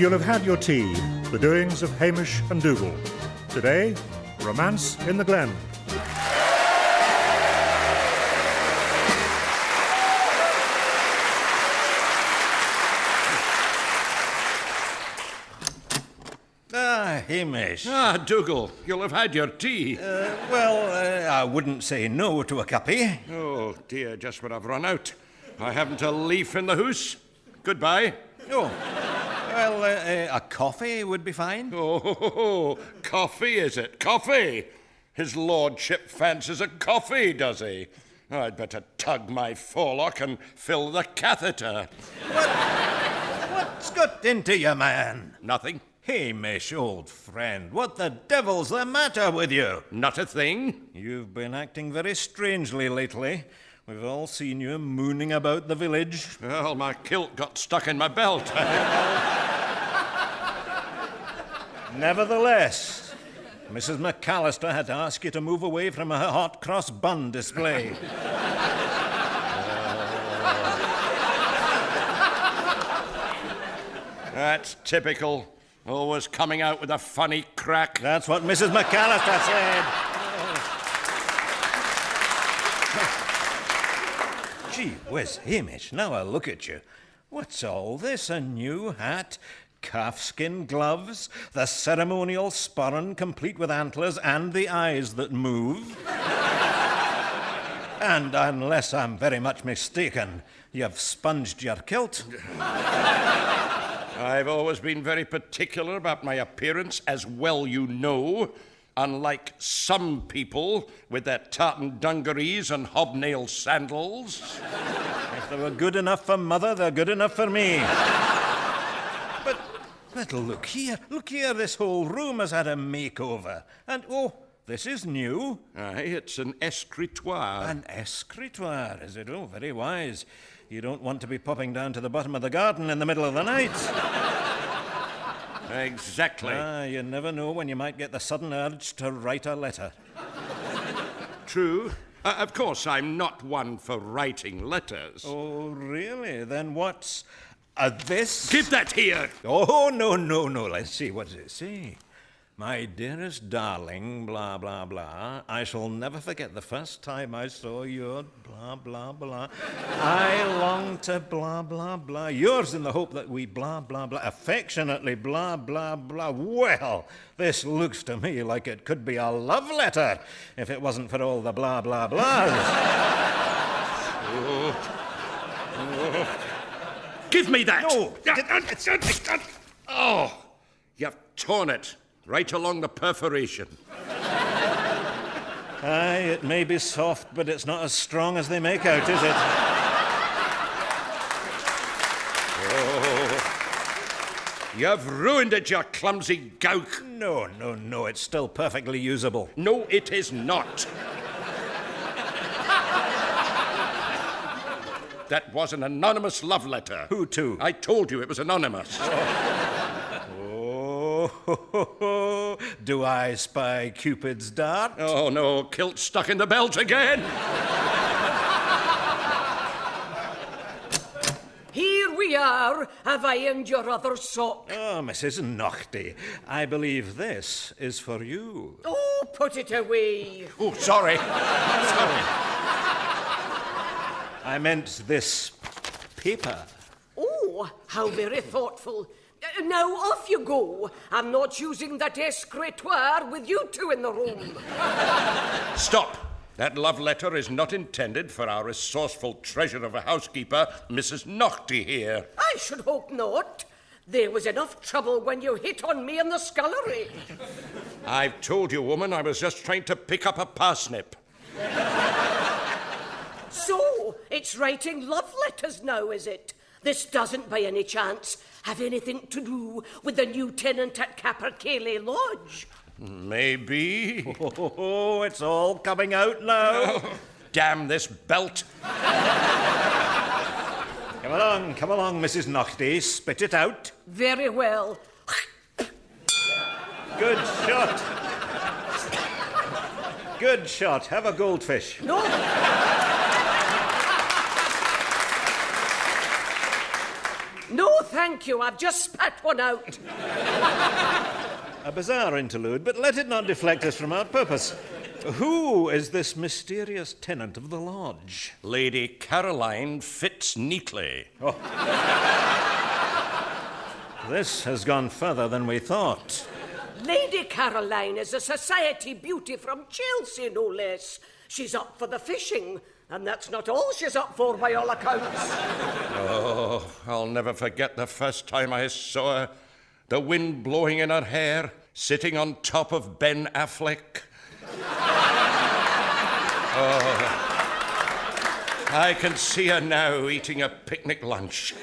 you'll have had your tea. The doings of Hamish and Dougal. Today, romance in the Glen. Hamish. Dougal, you'll have had your tea. I wouldn't say no to a cuppy. Oh, dear, just when I've run out. I haven't a leaf in the house. Goodbye. Oh, well, a coffee would be fine. Oh, coffee, is it? Coffee? His lordship fancies a coffee, does he? I'd better tug my forelock and fill the catheter. What's got into you, man? Nothing. Hamish, old friend, what the devil's the matter with you? Not a thing. You've been acting very strangely lately. We've all seen you mooning about the village. Well, my kilt got stuck in my belt. Nevertheless, Mrs. McAllister had to ask you to move away from her hot cross bun display. That's typical. Always coming out with a funny crack. That's what Mrs. McAllister said. Gee whiz, Hamish, now I look at you. What's all this? A new hat? Calfskin gloves? The ceremonial sporran complete with antlers and the eyes that move? And unless I'm very much mistaken, you've sponged your kilt. I've always been very particular about my appearance, as well you know. Unlike some people with their tartan dungarees and hobnail sandals. If they were good enough for Mother, they're good enough for me. But look here, this whole room has had a makeover. And, this is new. Aye, it's an escritoire. An escritoire, is it? Oh, very wise. You don't want to be popping down to the bottom of the garden in the middle of the night. Exactly. You never know when you might get the sudden urge to write a letter. True. Of course, I'm not one for writing letters. Oh, really? Then what's this? Give that here! Oh, no. Let's see. What does it say? My dearest darling, blah, blah, blah. I shall never forget the first time I saw your blah, blah, blah. I long to blah, blah, blah. Yours in the hope that we blah, blah, blah. Affectionately blah, blah, blah. Well, this looks to me like it could be a love letter if it wasn't for all the blah, blah, blahs. Give me that! No! Oh, you've torn it. Right along the perforation. Aye, it may be soft, but it's not as strong as they make out, is it? Oh, you've ruined it, you clumsy gowk. No, it's still perfectly usable. No, it is not. That was an anonymous love letter. Who to? I told you it was anonymous. Do I spy Cupid's dart? Oh, no, kilt stuck in the belt again. Here we are. Have I earned your other sock? Oh, Mrs. Naughty, I believe this is for you. Oh, put it away. Oh, sorry. I meant this paper. Oh, how very thoughtful. Now, off you go. I'm not using that escritoire with you two in the room. Stop. That love letter is not intended for our resourceful treasure of a housekeeper, Mrs. Naughty here. I should hope not. There was enough trouble when you hit on me in the scullery. I've told you, woman, I was just trying to pick up a parsnip. So, it's writing love letters now, is it? This doesn't, by any chance, have anything to do with the new tenant at Capercaillie Lodge? Maybe. Oh, it's all coming out now. Oh, damn this belt. Come along, Mrs. Naughty. Spit it out. Very well. Good shot. Good shot. Have a goldfish. No. No, thank you. I've just spat one out. A bizarre interlude, but let it not deflect us from our purpose. Who is this mysterious tenant of the lodge? Lady Caroline fits neatly. This has gone further than we thought. Lady Caroline is a society beauty from Chelsea, no less. She's up for the fishing, and that's not all she's up for by all accounts. Oh, I'll never forget the first time I saw her. The wind blowing in her hair, sitting on top of Ben Affleck. I can see her now eating a picnic lunch.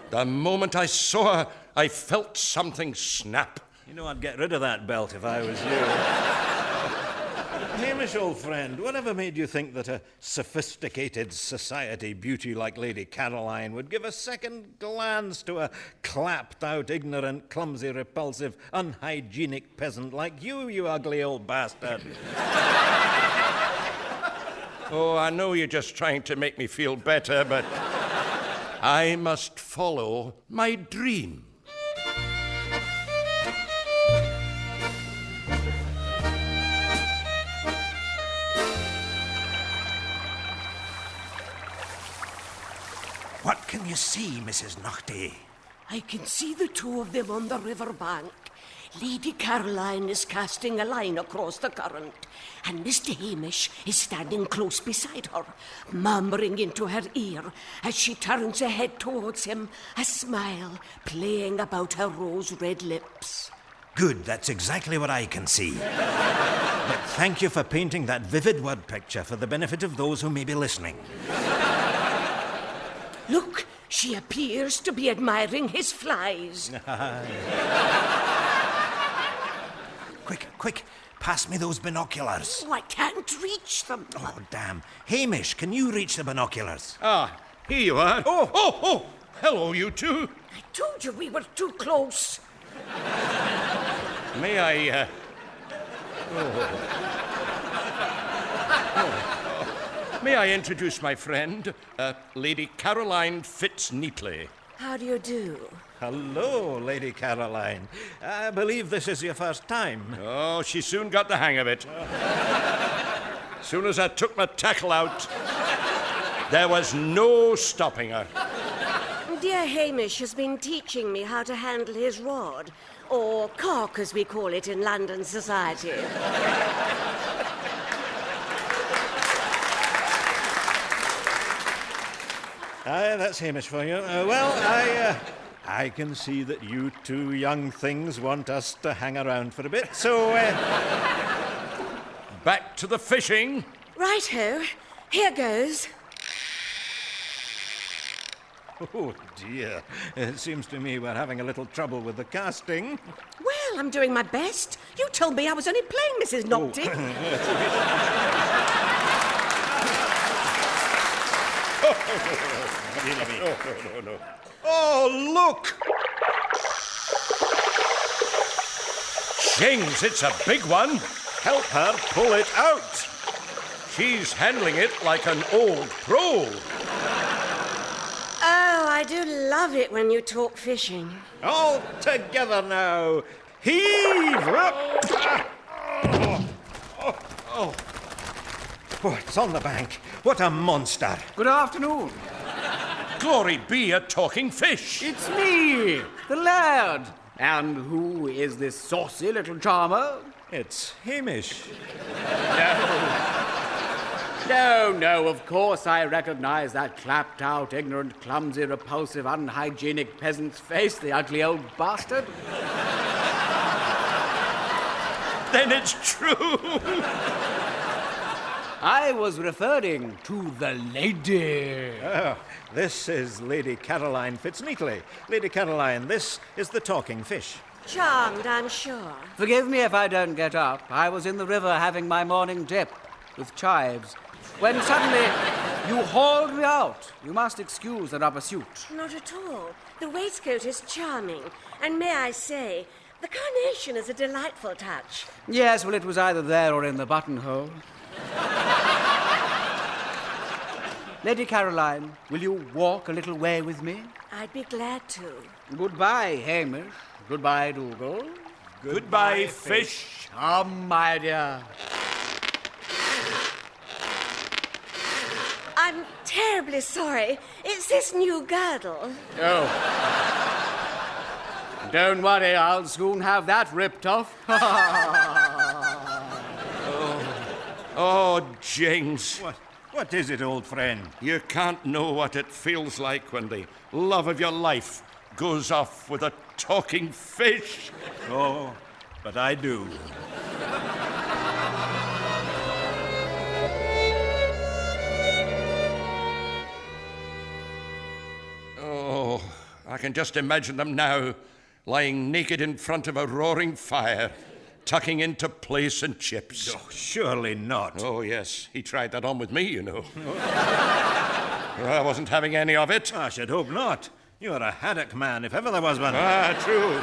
The moment I saw her, I felt something snap. You know, I'd get rid of that belt if I was you. Hamish, old friend, whatever made you think that a sophisticated society beauty like Lady Caroline would give a second glance to a clapped-out, ignorant, clumsy, repulsive, unhygienic peasant like you, you ugly old bastard? Oh, I know you're just trying to make me feel better, but I must follow my dream. What can you see, Mrs. Naughty? I can see the two of them on the river bank. Lady Caroline is casting a line across the current, and Mr. Hamish is standing close beside her, murmuring into her ear as she turns her head towards him, a smile playing about her rose-red lips. Good, that's exactly what I can see. But thank you for painting that vivid word picture for the benefit of those who may be listening. Look, she appears to be admiring his flies. Quick, pass me those binoculars. Oh, I can't reach them. Oh, damn. Hamish, can you reach the binoculars? Ah, here you are. Oh, hello, you two. I told you we were too close. May I, May I introduce my friend, Lady Caroline fits neatly. How do you do? Hello, Lady Caroline. I believe this is your first time. Oh, she soon got the hang of it. Soon as I took my tackle out, there was no stopping her. Dear Hamish has been teaching me how to handle his rod, or cock as we call it in London society. Aye, that's Hamish for you. I can see that you two young things want us to hang around for a bit, so, Back to the fishing. Righto, here goes. Oh, dear. It seems to me we're having a little trouble with the casting. Well, I'm doing my best. You told me I was only playing, Mrs. Naughty. No. Oh, look! James, it's a big one. Help her pull it out. She's handling it like an old pro. Oh, I do love it when you talk fishing. All together now. Heave! Oh, it's on the bank. What a monster. Good afternoon. Glory be a talking fish. It's me, the lad. And who is this saucy little charmer? It's Hamish. No, of course I recognize that clapped-out, ignorant, clumsy, repulsive, unhygienic peasant's face, the ugly old bastard. Then it's true. I was referring to the lady. Oh, this is Lady Caroline Fitzneatley. Lady Caroline, this is the talking fish. Charmed, I'm sure. Forgive me if I don't get up. I was in the river having my morning dip with chives, when suddenly you hauled me out. You must excuse the rubber suit. Not at all. The waistcoat is charming. And may I say, the carnation is a delightful touch. Yes, well, it was either there or in the buttonhole. Lady Caroline, will you walk a little way with me? I'd be glad to. Goodbye, Hamish. Goodbye, Dougal. Goodbye, fish. Come, my dear. I'm terribly sorry. It's this new girdle. Oh. Don't worry, I'll soon have that ripped off. Oh, James. What is it, old friend? You can't know what it feels like when the love of your life goes off with a talking fish. Oh, but I do. Oh, I can just imagine them now, lying naked in front of a roaring fire, tucking into plaice and chips. Oh, surely not. Oh, yes, he tried that on with me, you know. I wasn't having any of it. I should hope not. You're a haddock man, if ever there was one. Ah, true.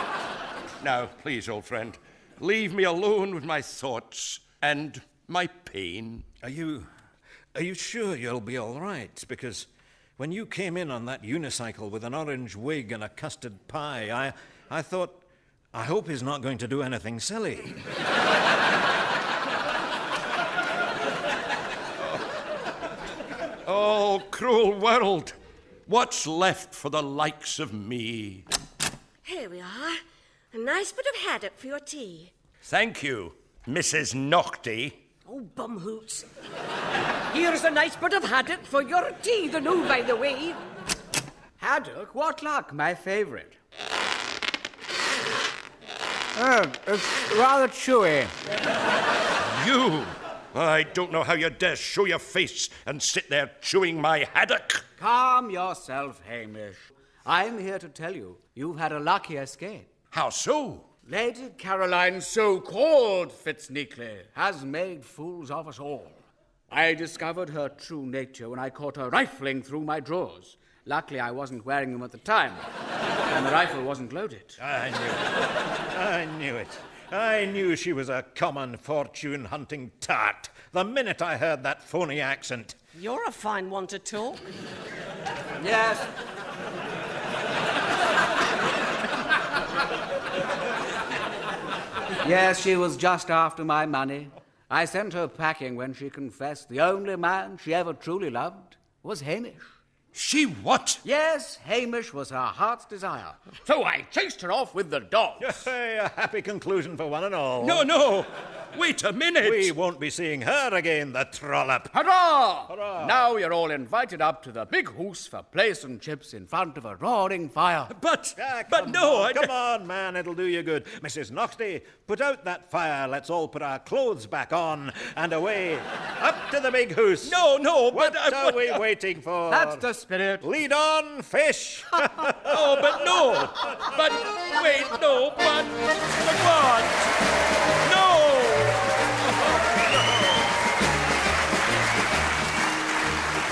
Now, please, old friend, leave me alone with my thoughts and my pain. Are you sure you'll be all right? Because when you came in on that unicycle with an orange wig and a custard pie, I thought, I hope he's not going to do anything silly. Oh, cruel world. What's left for the likes of me? Here we are. A nice bit of haddock for your tea. Thank you, Mrs. Naughty. Oh, bumhoots. Here's a nice bit of haddock for your tea, the new, by the way. Haddock? What luck? My favourite. Oh, it's rather chewy. You! I don't know how you dare show your face and sit there chewing my haddock. Calm yourself, Hamish. I'm here to tell you, you've had a lucky escape. How so? Lady Caroline, so-called Fitznickley, has made fools of us all. I discovered her true nature when I caught her rifling through my drawers. Luckily, I wasn't wearing them at the time, and the rifle wasn't loaded. I knew it. I knew she was a common fortune-hunting tart the minute I heard that phony accent. You're a fine one to talk. Yes. Yes, she was just after my money. I sent her packing when she confessed the only man she ever truly loved was Hamish. She what? Yes, Hamish was her heart's desire. So I chased her off with the dogs. Hey, a happy conclusion for one and all. No. Wait a minute. We won't be seeing her again, the trollop. Hurrah! Hurrah! Now you're all invited up to the big hoose for plaice and chips in front of a roaring fire. But Come no, on, come on, man, it'll do you good. Mrs. Naughty, put out that fire. Let's all put our clothes back on and away. Up to the big hoose. No, What but are we waiting for? That's the spirit. Lead on, fish. Oh, but no. But wait, no, but what? No!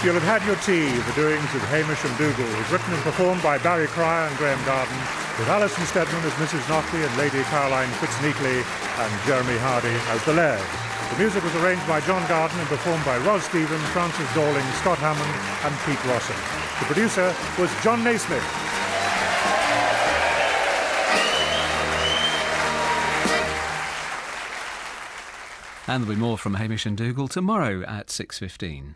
You'll have had your tea, The Doings of Hamish and Dougal, was written and performed by Barry Cryer and Graham Garden, with Alison Steadman as Mrs. Naughty and Lady Caroline Fitznickley and Jeremy Hardy as the Laird. The music was arranged by John Garden and performed by Ros Stephen, Francis Dorling, Scott Hammond and Pete Rosser. The producer was John Naismith. And there'll be more from Hamish and Dougal tomorrow at 6:15.